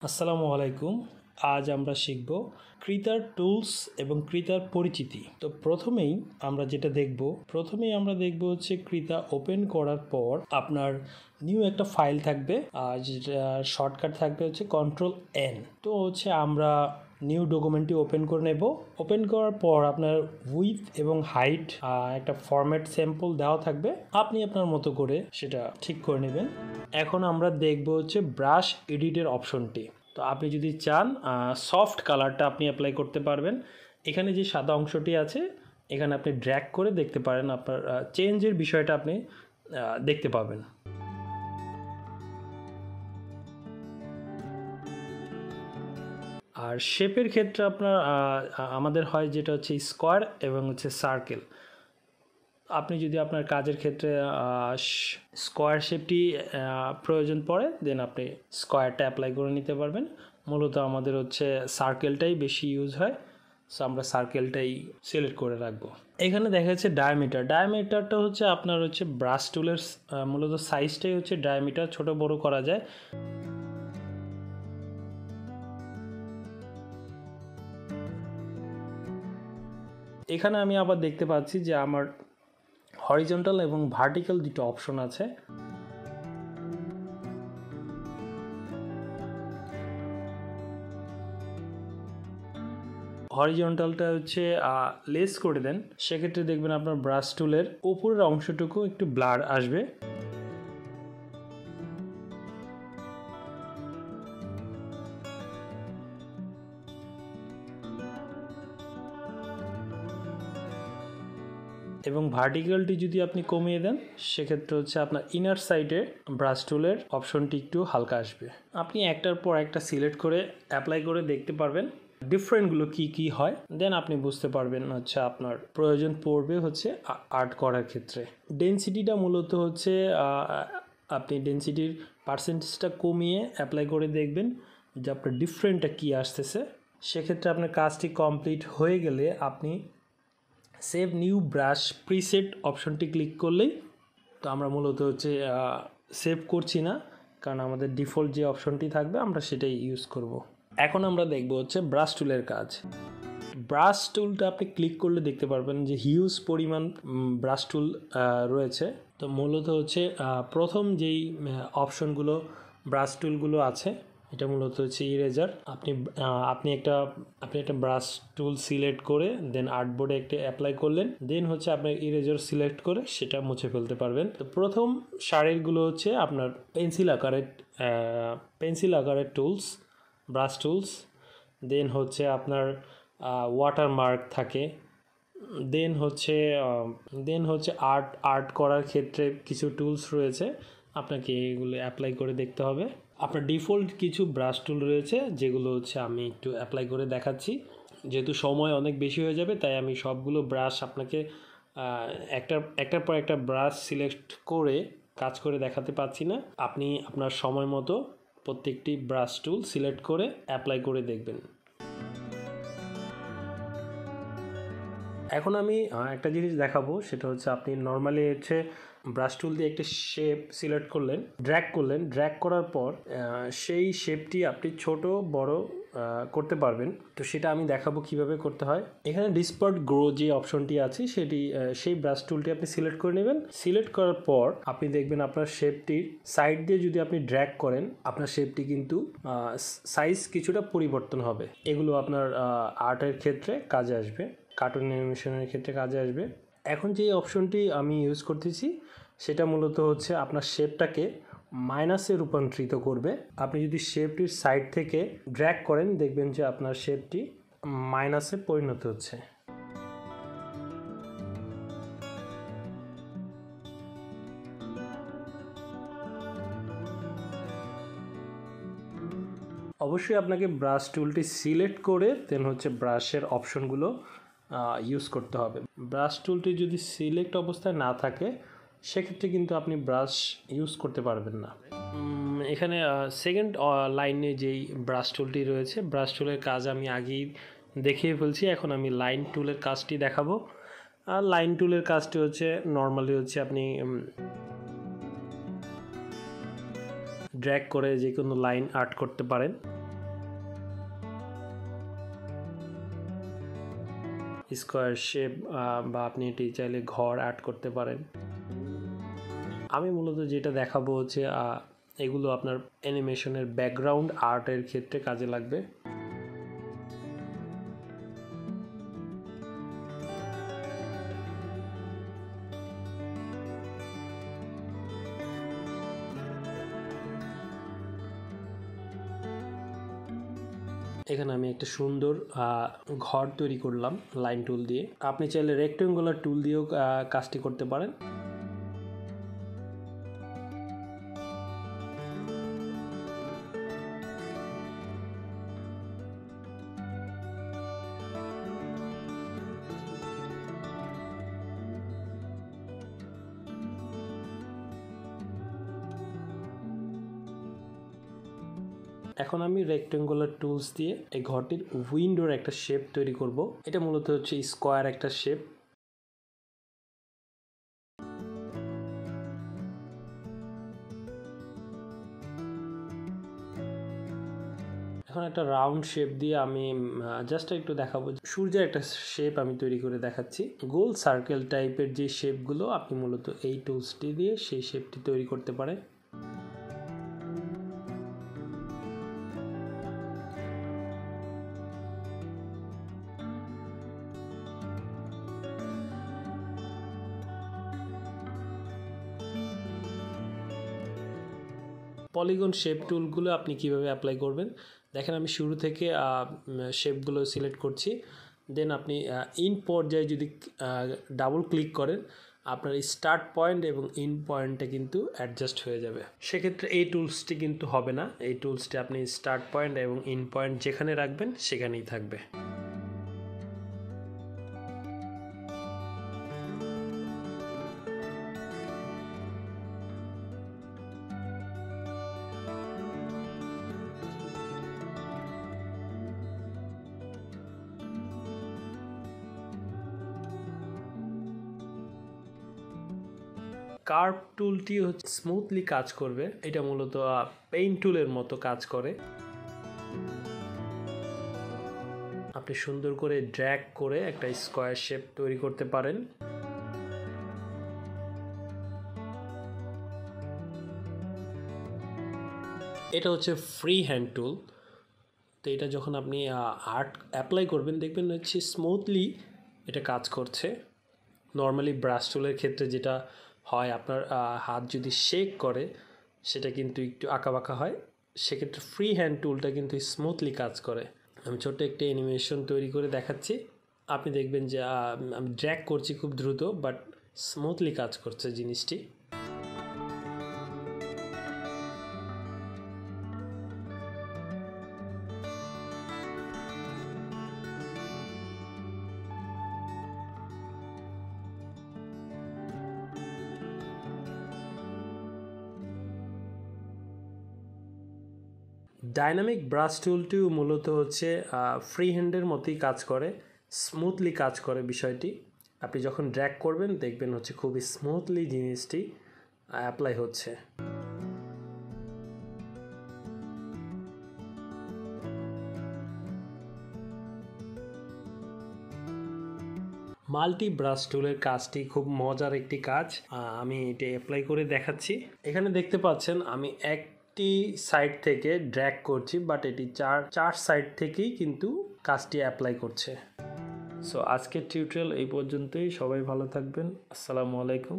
আসসালামু আলাইকুম। আজ আমরা শিখব ক্রিতার টুলস এবং ক্রিতার পরিচিতি। তো প্রথমেই আমরা দেখব হচ্ছে ক্রিতা ওপেন করার পর আপনার নিউ একটা ফাইল থাকবে, আর যেটা শর্টকাট থাকবে হচ্ছে Ctrl+N। তো হচ্ছে আমরা নিউ ডকুমেন্টটি ওপেন করে নেব। ওপেন করার পর আপনার উইডথ এবং হাইট একটা ফরম্যাট স্যাম্পল দেওয়া থাকবে, আপনি আপনার মতো করে সেটা ঠিক করে নেবেন। এখন আমরা দেখব হচ্ছে ব্রাশ এডিটের অপশনটি। তো আপনি যদি চান সফট কালারটা আপনি অ্যাপ্লাই করতে পারবেন। এখানে যে সাদা অংশটি আছে এখানে আপনি ড্র্যাগ করে দেখতে পারেন, আপনার চেঞ্জের বিষয়টা আপনি দেখতে পাবেন। আর শেপের ক্ষেত্রে আপনার আমাদের হয় যেটা হচ্ছে স্কোয়ার এবং হচ্ছে সার্কেল। আপনি যদি আপনার কাজের ক্ষেত্রে স্কোয়ার শেপটি প্রয়োজন পড়ে, দেন আপনি স্কোয়ারটা অ্যাপ্লাই করে নিতে পারবেন। মূলত আমাদের হচ্ছে সার্কেলটাই বেশি ইউজ হয়, সো আমরা সার্কেলটাই সিলেক্ট করে রাখবো। এখানে দেখা যাচ্ছে ডায়ামিটারটা হচ্ছে আপনার হচ্ছে ব্রাশ টুলের মূলত সাইজটাই হচ্ছে ডায়ামিটার, ছোট বড় করা যায়। এখানে আমি আবার দেখতে পাচ্ছি যে আমার হরিজন্টাল এবং ভার্টিক্যাল দুটো অপশন আছে। হরিজন্টালটা হচ্ছে লেস করে দেন, সেক্ষেত্রে দেখবেন আপনার ব্রাশ টুলের উপরের অংশটুকু একটু ব্লার আসবে। এবং ভার্টিক্যালটি যদি আপনি কমিয়ে দেন, সেক্ষেত্রে হচ্ছে আপনার ইনার সাইডে ব্রাশ টুলের অপশনটি একটু হালকা আসবে। আপনি একটার পর একটা সিলেক্ট করে অ্যাপ্লাই করে দেখতে পারবেন ডিফারেন্টগুলো কি হয়, দেন আপনি বুঝতে পারবেন হচ্ছে আপনার প্রয়োজন পড়বে হচ্ছে আর্ট করার ক্ষেত্রে। ডেনসিটিটা মূলত হচ্ছে আপনি ডেনসিটির পার্সেন্টেজটা কমিয়ে অ্যাপ্লাই করে দেখবেন যে আপনার ডিফারেন্টটা কী আসতেছে। সেক্ষেত্রে আপনার কাজটি কমপ্লিট হয়ে গেলে আপনি সেভ নিউ ব্রাশ প্রিসেট অপশনটি ক্লিক করলেই, তো আমরা মূলত হচ্ছে সেভ করছি না, কারণ আমাদের ডিফল্ট যে অপশনটি থাকবে আমরা সেটাই ইউজ করব। এখন আমরা দেখব হচ্ছে ব্রাশ টুলের কাজ। ব্রাশ টুলটা আপনি ক্লিক করলে দেখতে পারবেন যে হিউজ পরিমাণ ব্রাশ টুল রয়েছে। তো মূলত হচ্ছে প্রথম যেই অপশনগুলো ব্রাশ টুলগুলো আছে, এটা মূলত হচ্ছে ইরেজার। আপনি একটা ব্রাশ টুল সিলেক্ট করে দেন আর্টবোর্ডে একটা অ্যাপ্লাই করলেন, দেন হচ্ছে আপনার ইরেজার সিলেক্ট করে সেটা মুছে ফেলতে পারবেন। তো প্রথম সারিগুলো হচ্ছে আপনার পেন্সিল আকারের টুলস, ব্রাশ টুলস। দেন হচ্ছে আপনার ওয়াটারমার্ক থাকে। দেন হচ্ছে আর্ট করার ক্ষেত্রে কিছু টুলস রয়েছে, আপনাকে এগুলো অ্যাপ্লাই করে দেখতে হবে। আপনার ডিফল্ট কিছু ব্রাশ টুল রয়েছে, যেগুলো হচ্ছে আমি একটু অ্যাপ্লাই করে দেখাচ্ছি। যেহেতু সময় অনেক বেশি হয়ে যাবে, তাই আমি সবগুলো ব্রাশ আপনাকে একটার পর একটা ব্রাশ সিলেক্ট করে কাজ করে দেখাতে পারছি না। আপনি আপনার সময় মতো প্রত্যেকটি ব্রাশ টুল সিলেক্ট করে অ্যাপ্লাই করে দেখবেন। এখন আমি একটা জিনিস দেখাবো, সেটা হচ্ছে আপনি নর্মালি হচ্ছে ব্রাশ টুল দিয়ে একটা শেপ সিলেক্ট করলেন, ড্র্যাগ করার পর সেই শেপটি আপনি ছোট বড় করতে পারবেন। তো সেটা আমি দেখাবো কিভাবে করতে হয়। এখানে ডিসপার্ট গ্রো যে অপশনটি আছে সেই ব্রাশ টুলটি আপনি সিলেক্ট করে নেবেন। সিলেক্ট করার পর আপনি দেখবেন আপনার শেপটির সাইড দিয়ে যদি আপনি ড্র্যাগ করেন, আপনার শেপটি কিন্তু সাইজ কিছুটা পরিবর্তন হবে। এগুলো আপনার আর্টের ক্ষেত্রে কাজে আসবে, কার্টুন অ্যানিমেশনের ক্ষেত্রে কাজে আসবে। এখন যে অপশনটি আমি ইউজ করতেছি সেটা মূলত হচ্ছে আপনার শেপটাকে মাইনাসে রূপান্তরিত করবে। আপনি যদি শেপটির সাইড থেকে ড্র্যাগ করেন, দেখবেন যে আপনার শেপটি মাইনাসে পরিণত হচ্ছে। অবশ্যই আপনাকে ব্রাশ টুলটি সিলেক্ট করে দেন হচ্ছে ব্রাশের অপশনগুলো ইউজ করতে হবে। ব্রাশ টুলটি যদি সিলেক্ট অবস্থায় না থাকে, সেক্ষেত্রে কিন্তু আপনি ব্রাশ ইউজ করতে পারবেন না। এখানে সেকেন্ড লাইনে যেই ব্রাশ টুলটি রয়েছে, ব্রাশ টুলের কাজ আমি আগেই দেখিয়ে ফেলছি। এখন আমি লাইন টুলের কাজটি দেখাবো। আর লাইন টুলের কাজটি হচ্ছে নর্মালি হচ্ছে আপনি ড্র্যাগ করে যে কোনো লাইন আর্ট করতে পারেন। স্কোয়ার শেপ বা আপনি এটি চাইলে ঘর আর্ট করতে পারেন। আমি মূলত যেটা দেখাবো হচ্ছে এগুলো আপনার অ্যানিমেশনের ব্যাকগ্রাউন্ড আর্টের ক্ষেত্রে কাজে লাগবে। এখানে আমি একটা সুন্দর ঘর তৈরি করলাম লাইন টুল দিয়ে। আপনি চাইলে রেক্টেঙ্গুলার টুল দিয়েও কাজটি করতে পারেন। এখন আমি রেক্টেঙ্গুলার টুলস দিয়ে এই ঘরটির উইন্ডোর একটা শেপ তৈরি করব। এটা মূলত হচ্ছে স্কোয়ার একটা শেপ। এখন একটা রাউন্ড শেপ দিয়ে আমি জাস্ট একটু দেখাবো, সূর্যের একটা শেপ আমি তৈরি করে দেখাচ্ছি। গোল সার্কেল টাইপের যে শেপগুলো আপনি মূলত এই টুলসটি দিয়ে সেই শেপটি তৈরি করতে পারেন। পলিগন শেপ টুলগুলো আপনি কিভাবে অ্যাপ্লাই করবেন দেখেন। আমি শুরু থেকে শেপগুলো সিলেক্ট করছি, দেন আপনি ইন পর্যায়ে যদি ডাবল ক্লিক করেন আপনার স্টার্ট পয়েন্ট এবং ইন পয়েন্টটা কিন্তু অ্যাডজাস্ট হয়ে যাবে। সেক্ষেত্রে এই টুলসটি কিন্তু হবে না। এই টুলসটি আপনি স্টার্ট পয়েন্ট এবং ইন পয়েন্ট যেখানে রাখবেন সেখানেই থাকবে। কার্ভ টুলটি হচ্ছে স্মুথলি কাজ করবে। এটা মূলত পেইন্ট টুলের মতো কাজ করে। আপনি সুন্দর করে ড্র্যাগ করে একটা স্কোয়ার শেপ তৈরি করতে পারেন। এটা হচ্ছে ফ্রি হ্যান্ড টুল। তো এটা যখন আপনি আর্ট অ্যাপ্লাই করবেন দেখবেন হচ্ছে স্মুথলি এটা কাজ করছে। নর্মালি ব্রাশ টুলের ক্ষেত্রে যেটা হয়, আপনার হাত যদি শেক করে সেটা কিন্তু একটু আঁকাবাঁকা হয়। সেক্ষেত্রে ফ্রি হ্যান্ড টুলটা কিন্তু স্মুথলি কাজ করে। আমি ছোট্ট একটা অ্যানিমেশন তৈরি করে দেখাচ্ছি। আপনি দেখবেন যে আমি ড্র্যাগ করছি খুব দ্রুত, বাট স্মুথলি কাজ করছে জিনিসটি। ডাইনামিক ব্রাশ টুলটিও মূলত হচ্ছে ফ্রি হ্যান্ডের মতোই কাজ করে, স্মুথলি কাজ করে। বিষয়টি আপনি যখন ড্র্যাগ করবেন দেখবেন হচ্ছে খুবই স্মুথলি জিনিসটি অ্যাপ্লাই হচ্ছে। মাল্টি ব্রাশ টুলের কাজটি খুব মজার একটি কাজ। আমি এটা অ্যাপ্লাই করে দেখাচ্ছি। এখানে দেখতে পাচ্ছেন আমি একটি সাইড থেকে ড্র্যাগ করছি, বাট এটি চার সাইড থেকেই কিন্তু কাজটি অ্যাপ্লাই করছে। সো আজকের টিউটোরিয়াল এই পর্যন্তই। সবাই ভালো থাকবেন। আসসালামু আলাইকুম।